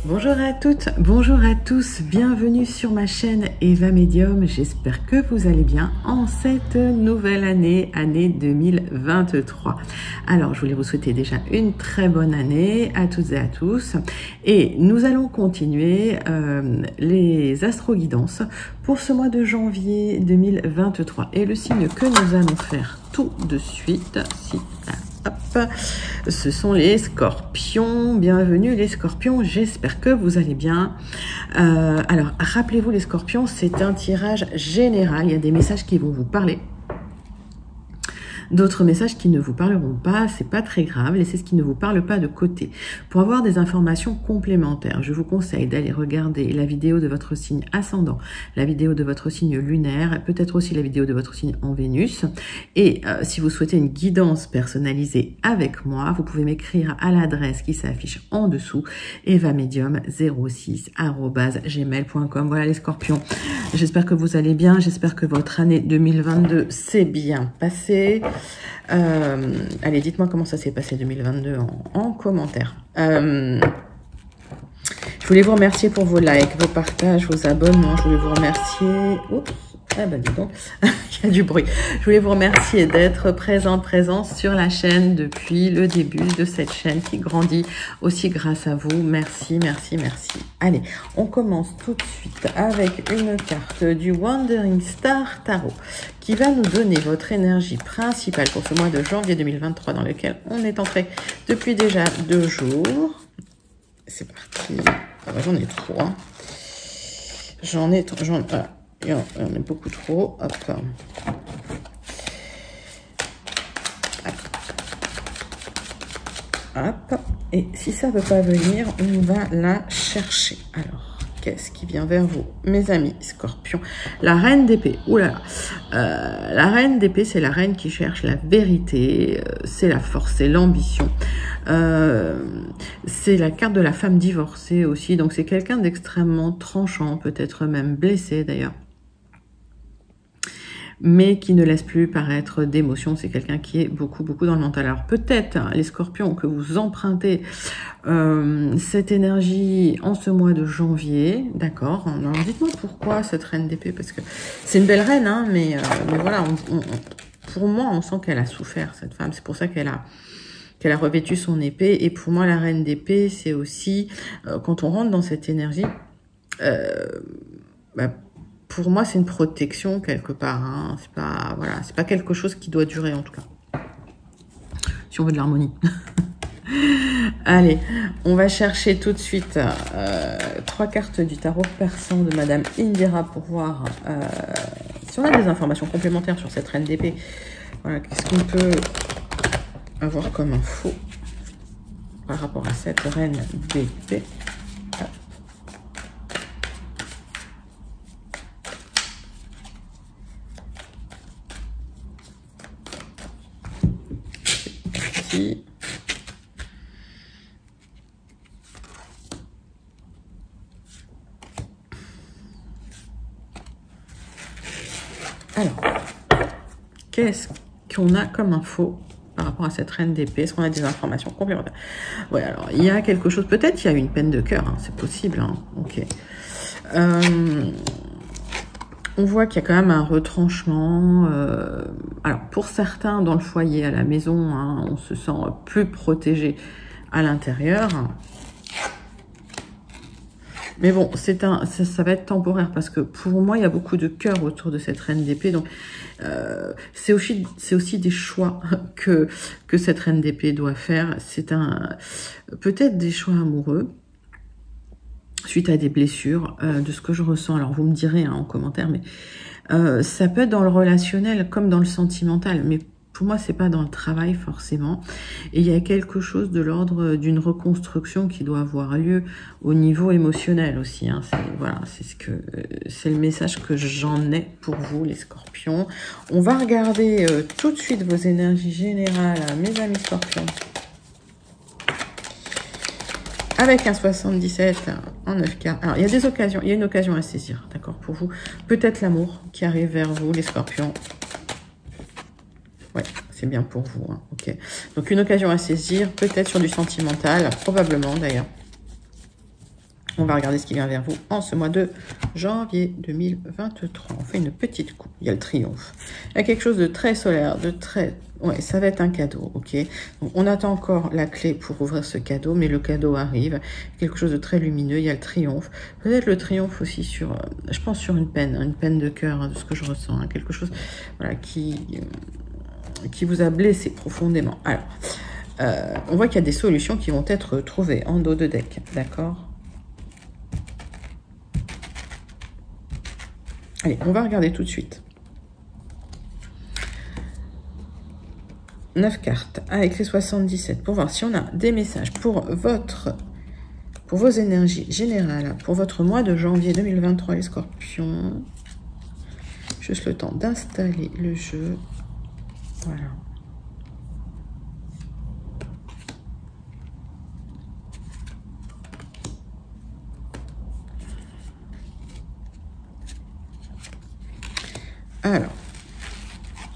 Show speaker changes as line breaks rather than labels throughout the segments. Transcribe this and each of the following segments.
Bonjour à toutes, bonjour à tous, bienvenue sur ma chaîne Eva Medium. J'espère que vous allez bien en cette nouvelle année 2023. Alors, je voulais vous souhaiter déjà une très bonne année à toutes et à tous. Et nous allons continuer les astro-guidances pour ce mois de janvier 2023. Et le signe que nous allons faire tout de suite, hop, ce sont les scorpions. Bienvenue les scorpions, j'espère que vous allez bien. Alors, rappelez-vous les scorpions, c'est un tirage général. Il y a des messages qui vont vous parler. D'autres messages qui ne vous parleront pas, c'est pas très grave, laissez ce qui ne vous parle pas de côté. Pour avoir des informations complémentaires, je vous conseille d'aller regarder la vidéo de votre signe ascendant, la vidéo de votre signe lunaire, peut-être aussi la vidéo de votre signe en Vénus. Et si vous souhaitez une guidance personnalisée avec moi, vous pouvez m'écrire à l'adresse qui s'affiche en dessous, evamedium06@gmail.com. Voilà les scorpions, j'espère que vous allez bien, j'espère que votre année 2022 s'est bien passée. Allez, dites-moi comment ça s'est passé 2022 en commentaire. Je voulais vous remercier pour vos likes, vos partages, vos abonnements. Je voulais vous remercier... Oups, ah bah dis donc, il y a du bruit. Je voulais vous remercier d'être présent sur la chaîne depuis le début de cette chaîne qui grandit aussi grâce à vous. Merci, merci, merci. Allez, on commence tout de suite avec une carte du Wandering Star Tarot qui va nous donner votre énergie principale pour ce mois de janvier 2023 dans lequel on est entré depuis déjà 2 jours. C'est parti. Ah bah, j'en ai trop. Hein. J'en ai beaucoup trop. Hop. Hop. Et si ça ne veut pas venir, on va la chercher. Alors, qu'est-ce qui vient vers vous, mes amis scorpions? La reine d'épée. Ouh là là. La reine d'épée, c'est la reine qui cherche la vérité. C'est la force, c'est l'ambition. C'est la carte de la femme divorcée aussi. Donc, c'est quelqu'un d'extrêmement tranchant, peut-être même blessé d'ailleurs, mais qui ne laisse plus paraître d'émotion. C'est quelqu'un qui est beaucoup dans le mental. Alors peut-être, hein, les scorpions, que vous empruntez cette énergie en ce mois de janvier, d'accord. Alors dites-moi pourquoi cette reine d'épée, parce que c'est une belle reine, hein, mais voilà, pour moi, on sent qu'elle a souffert, cette femme. C'est pour ça qu'elle a revêtu son épée. Et pour moi, la reine d'épée, c'est aussi, quand on rentre dans cette énergie, pour moi, c'est une protection quelque part. Hein. C'est pas, voilà, c'est pas quelque chose qui doit durer en tout cas. Si on veut de l'harmonie. Allez, on va chercher tout de suite 3 cartes du tarot persan de Madame Indira pour voir si on a des informations complémentaires sur cette reine d'épée. Voilà, qu'est-ce qu'on peut avoir comme info par rapport à cette reine d'épée. Alors, qu'est-ce qu'on a comme info par rapport à cette reine d'épée? Est-ce qu'on a des informations complémentaires? Ouais, alors, il y a quelque chose, peut-être il y a une peine de cœur, hein, c'est possible, hein, ok. On voit qu'il y a quand même un retranchement. Alors, pour certains, dans le foyer, à la maison, hein, on se sent plus protégé à l'intérieur. Mais bon, ça va être temporaire parce que pour moi, il y a beaucoup de cœur autour de cette reine d'épée. Donc, c'est aussi des choix que cette reine d'épée doit faire. C'est peut-être des choix amoureux suite à des blessures, de ce que je ressens. Alors, vous me direz hein, en commentaire, mais ça peut être dans le relationnel comme dans le sentimental. Mais pour moi, c'est pas dans le travail forcément. Et il y a quelque chose de l'ordre d'une reconstruction qui doit avoir lieu au niveau émotionnel aussi. Hein. Voilà, c'est le message que j'en ai pour vous, les scorpions. On va regarder tout de suite vos énergies générales, mes amis scorpions. Avec un 77 en 9 cartes. Alors, il y a des occasions, il y a une occasion à saisir, d'accord, pour vous. Peut-être l'amour qui arrive vers vous, les scorpions. Ouais, c'est bien pour vous, hein. Ok. Donc, une occasion à saisir, peut-être sur du sentimental, probablement d'ailleurs. On va regarder ce qui vient vers vous en ce mois de janvier 2023. On fait une petite coupe. Il y a le triomphe. Il y a quelque chose de très solaire, de très... Ouais, ça va être un cadeau, ok. Donc, on attend encore la clé pour ouvrir ce cadeau, mais le cadeau arrive. Quelque chose de très lumineux. Il y a le triomphe. Peut-être le triomphe aussi sur, je pense sur une peine de cœur, hein, de ce que je ressens, hein, quelque chose, voilà, qui vous a blessé profondément. Alors, on voit qu'il y a des solutions qui vont être trouvées en dos de deck, d'accord. Allez, on va regarder tout de suite. 9 cartes avec les 77 pour voir si on a des messages pour vos énergies générales, pour votre mois de janvier 2023, les scorpions. Juste le temps d'installer le jeu. Voilà. Alors.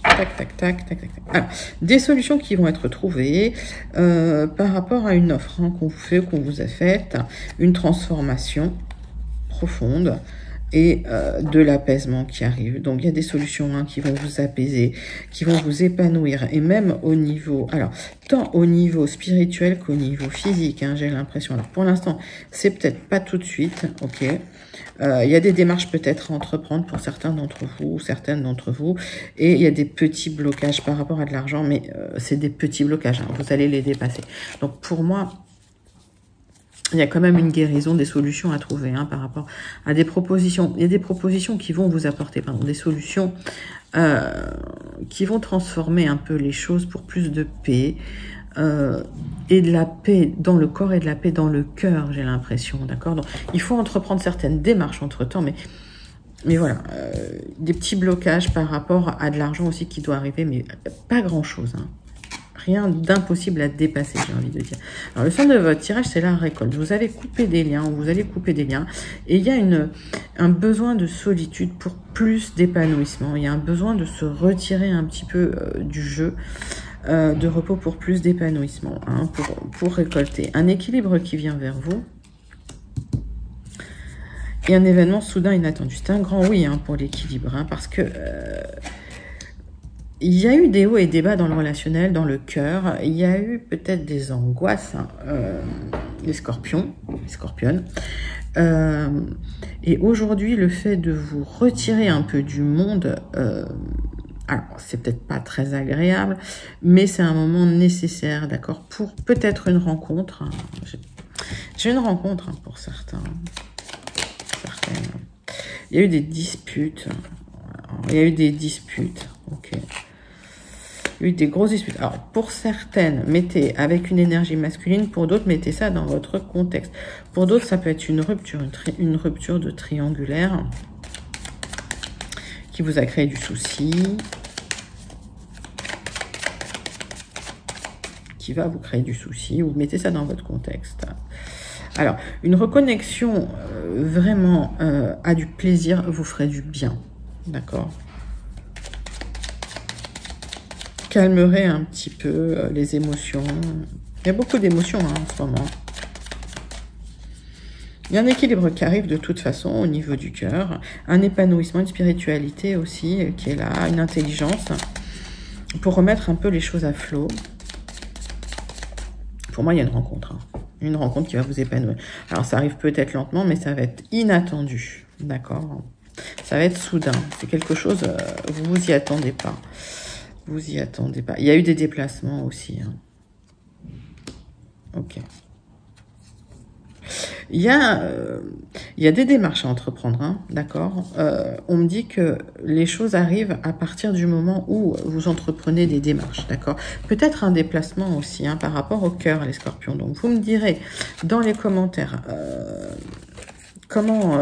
Tac, tac, tac, tac, tac. Alors, des solutions qui vont être trouvées par rapport à une offre hein, qu'on vous a faite, une transformation profonde et de l'apaisement qui arrive. Donc, il y a des solutions hein, qui vont vous apaiser, qui vont vous épanouir et même au niveau, alors, tant au niveau spirituel qu'au niveau physique, hein, j'ai l'impression. Alors, pour l'instant, c'est peut-être pas tout de suite, ok. Il y a des démarches peut-être à entreprendre pour certains d'entre vous, certaines d'entre vous, et il y a des petits blocages par rapport à de l'argent, mais c'est des petits blocages, hein, vous allez les dépasser. Donc pour moi, il y a quand même une guérison, des solutions à trouver hein, par rapport à des propositions. Il y a des propositions qui vont vous apporter des solutions qui vont transformer un peu les choses pour plus de paix, et de la paix dans le corps et de la paix dans le cœur, j'ai l'impression, d'accord. Donc, il faut entreprendre certaines démarches entre-temps, mais voilà, des petits blocages par rapport à de l'argent aussi qui doit arriver, mais pas grand-chose, hein. Rien d'impossible à dépasser, j'ai envie de dire. Alors, le fin de votre tirage, c'est la récolte. Vous avez coupé des liens, vous allez couper des liens, et il y a un besoin de solitude pour plus d'épanouissement. Il y a un besoin de se retirer un petit peu du jeu, de repos pour plus d'épanouissement, hein, pour récolter. Un équilibre qui vient vers vous. Et un événement soudain inattendu. C'est un grand oui hein, pour l'équilibre, hein, parce que il y a eu des hauts et des bas dans le relationnel, dans le cœur. Il y a eu peut-être des angoisses, hein, les scorpions, les scorpionnes. Et aujourd'hui, le fait de vous retirer un peu du monde... alors, c'est peut-être pas très agréable, mais c'est un moment nécessaire, d'accord, pour peut-être une rencontre. Hein. J'ai une rencontre hein, pour certaines. Il y a eu des disputes. Il y a eu des disputes, ok. Il y a eu des grosses disputes. Alors, pour certaines, mettez avec une énergie masculine. Pour d'autres, mettez ça dans votre contexte. Pour d'autres, ça peut être une rupture de triangulaire qui vous a créé du souci, qui va vous créer du souci. Vous mettez ça dans votre contexte. Alors, une reconnexion vraiment à du plaisir vous ferait du bien, d'accord? Calmerait un petit peu les émotions. Il y a beaucoup d'émotions hein, en ce moment. Il y a un équilibre qui arrive de toute façon au niveau du cœur. Un épanouissement, une spiritualité aussi qui est là, une intelligence pour remettre un peu les choses à flot. Pour moi, il y a une rencontre. Hein. Une rencontre qui va vous épanouir. Alors, ça arrive peut-être lentement, mais ça va être inattendu. D'accord? Ça va être soudain. C'est quelque chose, vous vous y attendez pas. Vous y attendez pas. Il y a eu des déplacements aussi. Hein. Ok. Il y a des démarches à entreprendre, hein, d'accord. On me dit que les choses arrivent à partir du moment où vous entreprenez des démarches, d'accord. Peut-être un déplacement aussi, hein, par rapport au cœur, les scorpions. Donc, vous me direz dans les commentaires comment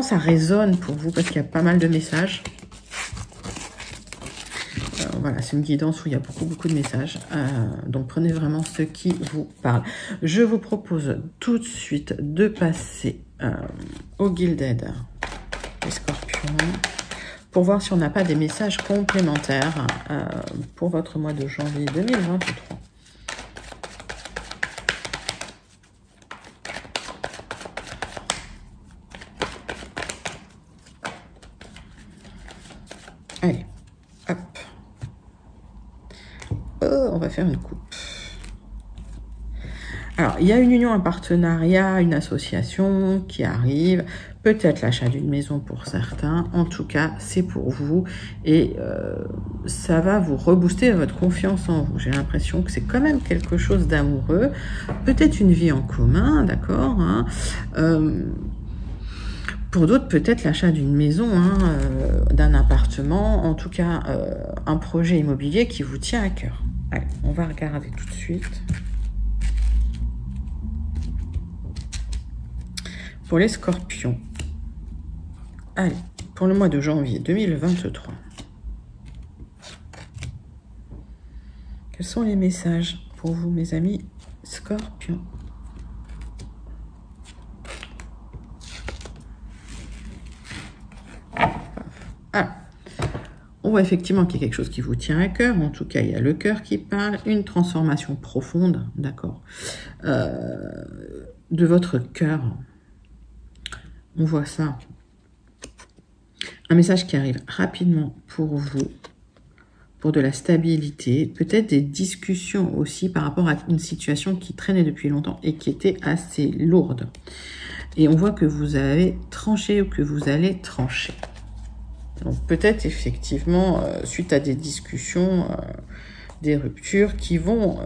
ça résonne pour vous, parce qu'il y a pas mal de messages. Voilà, c'est une guidance où il y a beaucoup de messages. Donc, prenez vraiment ce qui vous parle. Je vous propose tout de suite de passer au Gilded, les scorpions, pour voir si on n'a pas des messages complémentaires pour votre mois de janvier 2023. faire une coupe. Alors, il y a une union, un partenariat, une association qui arrive, peut-être l'achat d'une maison pour certains. En tout cas, c'est pour vous et ça va vous rebooster votre confiance en vous. J'ai l'impression que c'est quand même quelque chose d'amoureux, peut-être une vie en commun, d'accord, hein. Pour d'autres, peut-être l'achat d'une maison, hein, d'un appartement, en tout cas un projet immobilier qui vous tient à cœur. Allez, on va regarder tout de suite. Pour les scorpions, allez, pour le mois de janvier 2023, quels sont les messages pour vous, mes amis scorpions? Ah, on voit effectivement qu'il y a quelque chose qui vous tient à cœur. En tout cas, il y a le cœur qui parle, une transformation profonde, d'accord, de votre cœur. On voit ça. Un message qui arrive rapidement pour vous, pour de la stabilité, peut-être des discussions aussi par rapport à une situation qui traînait depuis longtemps et qui était assez lourde. Et on voit que vous avez tranché ou que vous allez trancher. Donc peut-être effectivement, suite à des discussions, des ruptures qui vont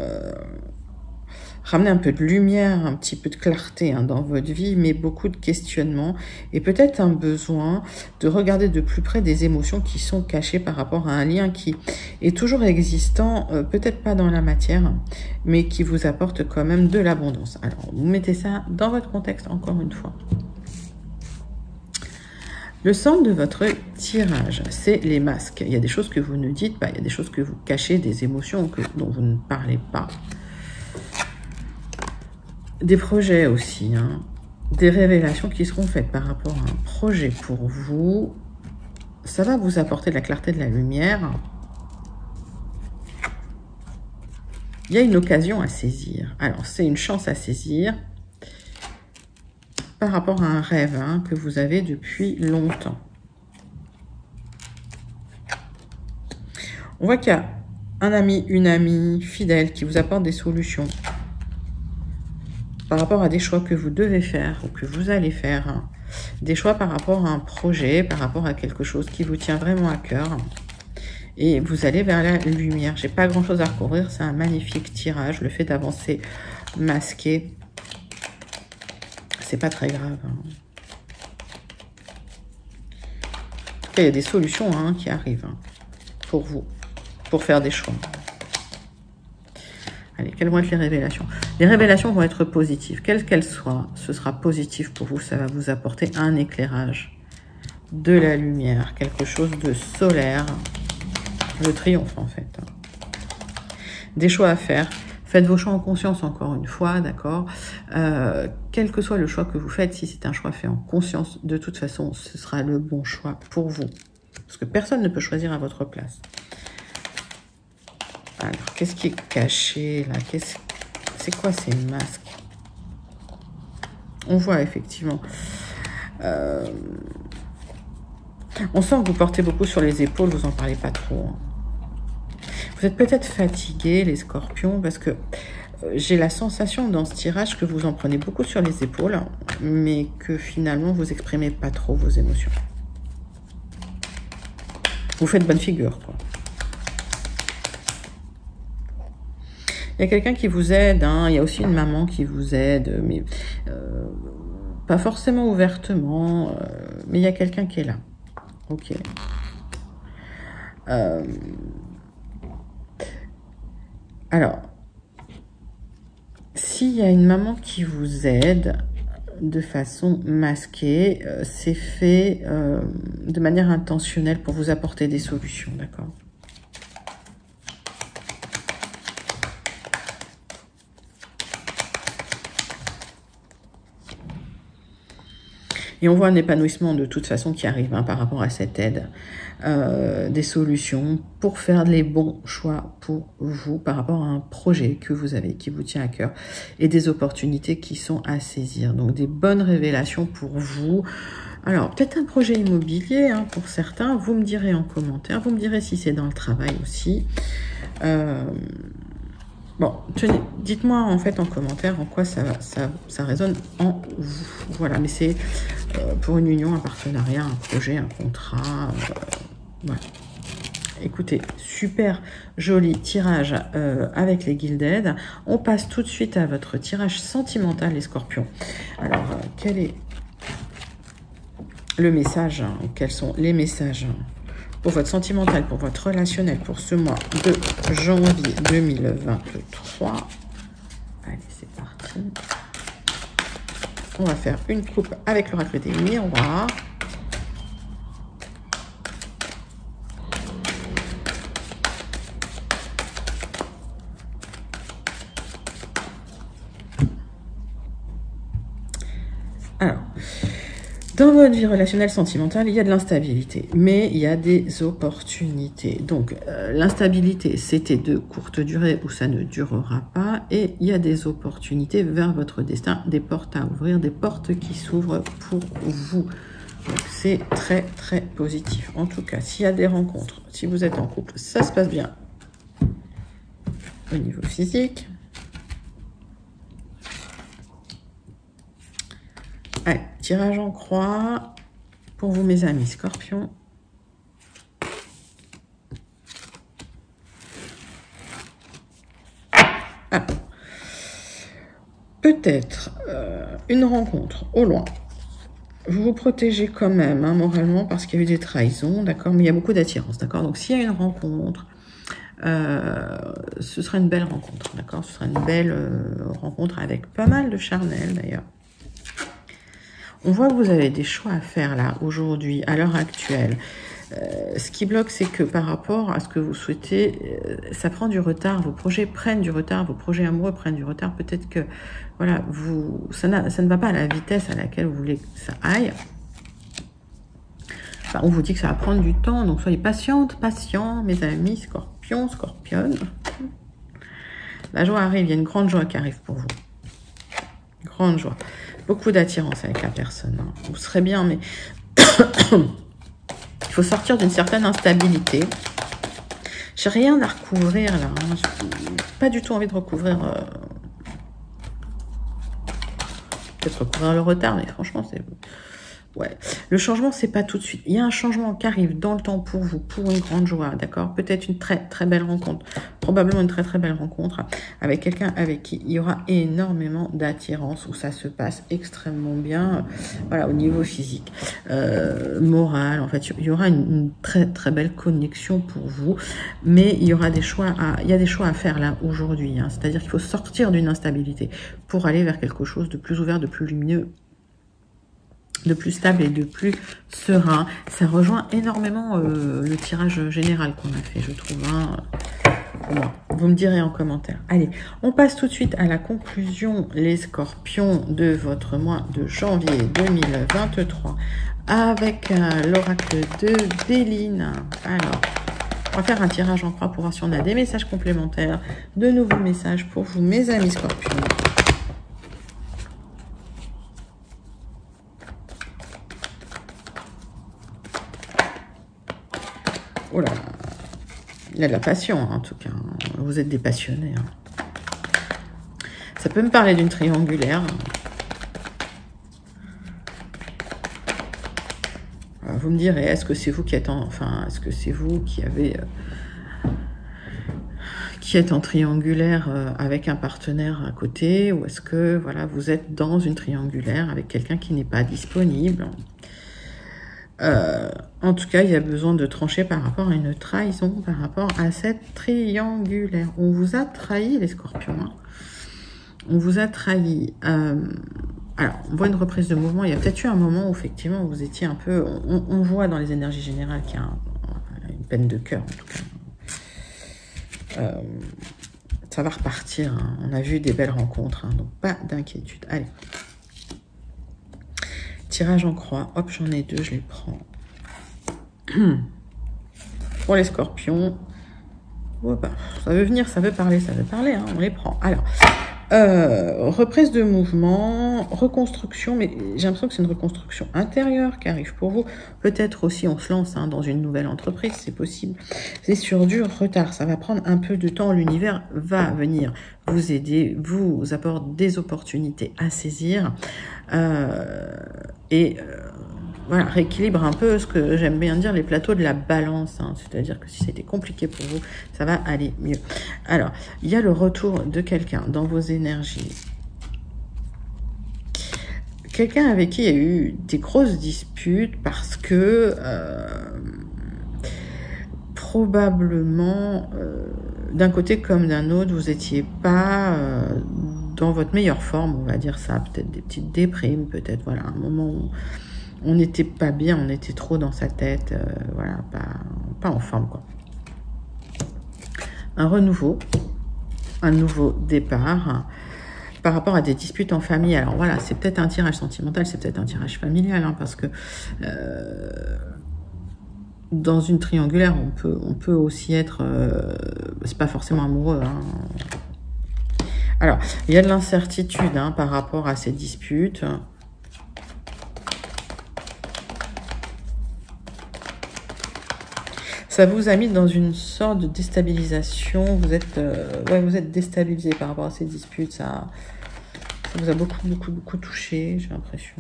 ramener un peu de lumière, un petit peu de clarté, hein, dans votre vie, mais beaucoup de questionnements et peut-être un besoin de regarder de plus près des émotions qui sont cachées par rapport à un lien qui est toujours existant, peut-être pas dans la matière, mais qui vous apporte quand même de l'abondance. Alors, vous mettez ça dans votre contexte encore une fois. Le centre de votre tirage, c'est les masques. Il y a des choses que vous ne dites pas, il y a des choses que vous cachez, des émotions dont vous ne parlez pas. Des projets aussi, hein, des révélations qui seront faites par rapport à un projet pour vous. Ça va vous apporter de la clarté, de la lumière. Il y a une occasion à saisir. Alors, c'est une chance à saisir par rapport à un rêve, hein, que vous avez depuis longtemps. On voit qu'il y a un ami, une amie fidèle qui vous apporte des solutions par rapport à des choix que vous devez faire ou que vous allez faire, hein. Des choix par rapport à un projet, par rapport à quelque chose qui vous tient vraiment à cœur. Et vous allez vers la lumière. J'ai pas grand chose à recouvrir, c'est un magnifique tirage. Le fait d'avancer masqué, c'est pas très grave, hein. En tout cas, il y a des solutions, hein, qui arrivent, hein, pour vous, pour faire des choix. Allez, quelles vont être les révélations? Les révélations vont être positives. Quelles qu'elles soient, ce sera positif pour vous. Ça va vous apporter un éclairage, de la lumière, quelque chose de solaire. Le triomphe, en fait. Des choix à faire. Faites vos choix en conscience, encore une fois, d'accord? Quel que soit le choix que vous faites, si c'est un choix fait en conscience, de toute façon, ce sera le bon choix pour vous. Parce que personne ne peut choisir à votre place. Alors, qu'est-ce qui est caché, là? C'est quoi ces masques? On voit, effectivement. On sent que vous portez beaucoup sur les épaules, vous en parlez pas trop, hein. Vous êtes peut-être fatigués, les scorpions, parce que j'ai la sensation dans ce tirage que vous en prenez beaucoup sur les épaules, mais que finalement, vous exprimez pas trop vos émotions. Vous faites bonne figure, quoi. Il y a quelqu'un qui vous aide, hein. Il y a aussi une maman qui vous aide, mais pas forcément ouvertement, mais il y a quelqu'un qui est là. Ok. Alors, s'il y a une maman qui vous aide de façon masquée, c'est fait de manière intentionnelle pour vous apporter des solutions, d'accord? Et on voit un épanouissement de toute façon qui arrive, hein, par rapport à cette aide. Des solutions pour faire les bons choix pour vous par rapport à un projet que vous avez, qui vous tient à cœur. Et des opportunités qui sont à saisir. Donc des bonnes révélations pour vous. Alors peut-être un projet immobilier, hein, pour certains. Vous me direz en commentaire. Vous me direz si c'est dans le travail aussi. Bon, tenez, dites-moi en fait en commentaire en quoi ça résonne en vous. Voilà, mais c'est pour une union, un partenariat, un projet, un contrat. Voilà. Écoutez, super joli tirage avec les Gilded. On passe tout de suite à votre tirage sentimental, les scorpions. Alors, quel est le message, hein, quels sont les messages pour votre sentimental, pour votre relationnel, pour ce mois de janvier 2023. Allez, c'est parti. On va faire une coupe avec l'oracle des miroirs. Alors, dans votre vie relationnelle sentimentale, il y a de l'instabilité, mais il y a des opportunités. Donc, l'instabilité, c'était de courte durée où ça ne durera pas, et il y a des opportunités vers votre destin, des portes à ouvrir, des portes qui s'ouvrent pour vous. Donc, c'est très, très positif. En tout cas, s'il y a des rencontres, si vous êtes en couple, ça se passe bien au niveau physique. Allez, tirage en croix pour vous, mes amis scorpions. Ah. Peut-être une rencontre au loin. Vous vous protégez quand même, hein, moralement, parce qu'il y a eu des trahisons, d'accord? Mais il y a beaucoup d'attirance, d'accord? Donc, s'il y a une rencontre, ce sera une belle rencontre, d'accord? Ce sera une belle rencontre avec pas mal de charnel, d'ailleurs. On voit que vous avez des choix à faire là, aujourd'hui, à l'heure actuelle. Ce qui bloque, c'est que par rapport à ce que vous souhaitez, ça prend du retard. Vos projets prennent du retard, vos projets amoureux prennent du retard. Peut-être que voilà, ça ne va pas à la vitesse à laquelle vous voulez que ça aille. Enfin, on vous dit que ça va prendre du temps, donc soyez patiente, patients, mes amis scorpions, scorpionnes. La joie arrive, il y a une grande joie qui arrive pour vous. Grande joie. Beaucoup d'attirance avec la personne. Hein. Vous serez bien, mais il faut sortir d'une certaine instabilité. J'ai rien à recouvrir là. Hein. J'ai pas du tout envie de recouvrir. Peut-être recouvrir le retard, mais franchement, c'est. Ouais, le changement, c'est pas tout de suite. Il y a un changement qui arrive dans le temps pour vous, pour une grande joie, d'accord? Peut-être une très, très belle rencontre. Probablement une très, très belle rencontre avec quelqu'un avec qui il y aura énormément d'attirance, où ça se passe extrêmement bien, voilà, au niveau physique, moral. En fait, il y aura une très, très belle connexion pour vous, mais il y aura des choix il y a des choix à faire là, aujourd'hui, hein. C'est-à-dire qu'il faut sortir d'une instabilité pour aller vers quelque chose de plus ouvert, de plus lumineux, de plus stable et de plus serein. Ça rejoint énormément le tirage général qu'on a fait, je trouve. Hein, pour moi. Vous me direz en commentaire. Allez, on passe tout de suite à la conclusion, les scorpions, de votre mois de janvier 2023 avec l'oracle de Béline. Alors, on va faire un tirage en croix pour voir si on a des messages complémentaires, de nouveaux messages pour vous, mes amis scorpions. Oh là, il y a de la passion, hein, en tout cas. Vous êtes des passionnés. Hein. Ça peut me parler d'une triangulaire. Vous me direz, est-ce que c'est vous qui êtes est-ce que c'est vous qui avez qui êtes en triangulaire avec un partenaire à côté, ou est-ce que voilà, vous êtes dans une triangulaire avec quelqu'un qui n'est pas disponible? En tout cas, il y a besoin de trancher par rapport à une trahison, par rapport à cette triangulaire. On vous a trahi, les scorpions. Hein. On vous a trahi. Alors, on voit une reprise de mouvement. Il y a peut-être eu un moment où, effectivement, vous étiez un peu... On voit dans les énergies générales qu'il y a une peine de cœur, en tout cas. Ça va repartir. Hein. On a vu des belles rencontres, hein, donc pas d'inquiétude. Allez. Tirage en croix. Hop, j'en ai deux, je les prends. Pour les scorpions. Oh, bah, ça veut venir, ça veut parler, hein, on les prend. Alors, Reprise de mouvement, reconstruction, mais j'ai l'impression que c'est une reconstruction intérieure qui arrive pour vous. Peut-être aussi on se lance dans une nouvelle entreprise, c'est possible. C'est sur du retard, ça va prendre un peu de temps. L'univers va venir vous aider, vous apporte des opportunités à saisir. Voilà, rééquilibre un peu ce que j'aime bien dire, les plateaux de la balance. C'est-à-dire que si c'était compliqué pour vous, ça va aller mieux. Alors, il y a le retour de quelqu'un dans vos énergies. Quelqu'un avec qui il y a eu des grosses disputes parce que probablement, d'un côté comme d'un autre, vous n'étiez pas dans votre meilleure forme, on va dire ça. Peut-être des petites déprimes, peut-être, voilà, un moment où on n'était pas bien, on était trop dans sa tête, voilà, pas en forme, quoi. Un renouveau, un nouveau départ par rapport à des disputes en famille. Alors voilà, c'est peut-être un tirage sentimental, c'est peut-être un tirage familial, parce que dans une triangulaire, on peut aussi être, c'est pas forcément amoureux, Alors, il y a de l'incertitude par rapport à ces disputes. Ça vous a mis dans une sorte de déstabilisation. Vous êtes déstabilisé par rapport à ces disputes. Ça vous a beaucoup touché, j'ai l'impression.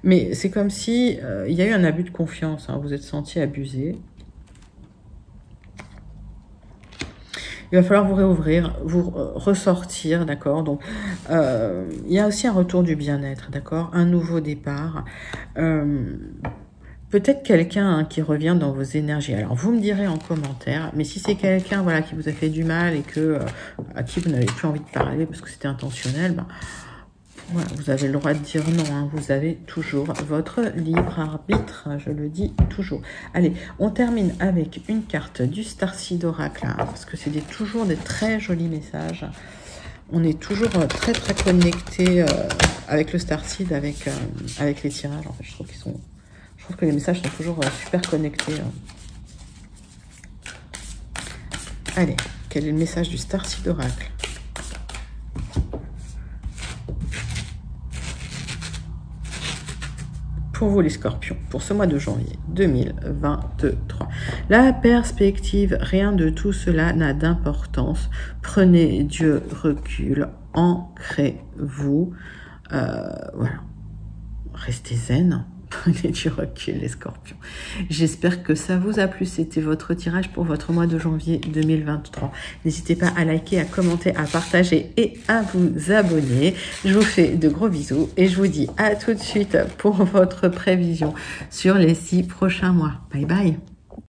Mais c'est comme si il y a eu un abus de confiance. Vous êtes senti abusé. Il va falloir vous réouvrir, vous ressortir, d'accord? Donc, il y a aussi un retour du bien-être, d'accord? Un nouveau départ. Peut-être quelqu'un qui revient dans vos énergies. Alors, vous me direz en commentaire, mais si c'est quelqu'un voilà, qui vous a fait du mal et à qui vous n'avez plus envie de parler parce que c'était intentionnel, voilà, vous avez le droit de dire non, vous avez toujours votre libre arbitre, je le dis toujours. Allez, on termine avec une carte du Starseed Oracle, parce que c'est toujours des très jolis messages. On est toujours très connecté avec le Starseed, avec les tirages. En fait, je trouve que les messages sont toujours super connectés. Allez, quel est le message du Starseed Oracle ? Pour vous les scorpions, pour ce mois de janvier 2023. La perspective, rien de tout cela n'a d'importance. Prenez du recul, ancrez-vous. Voilà. Restez zen. Prenez du recul les scorpions. J'espère que ça vous a plu. C'était votre tirage pour votre mois de janvier 2023. N'hésitez pas à liker, à commenter, à partager et à vous abonner. Je vous fais de gros bisous et je vous dis à tout de suite pour votre prévision sur les 6 prochains mois. Bye bye.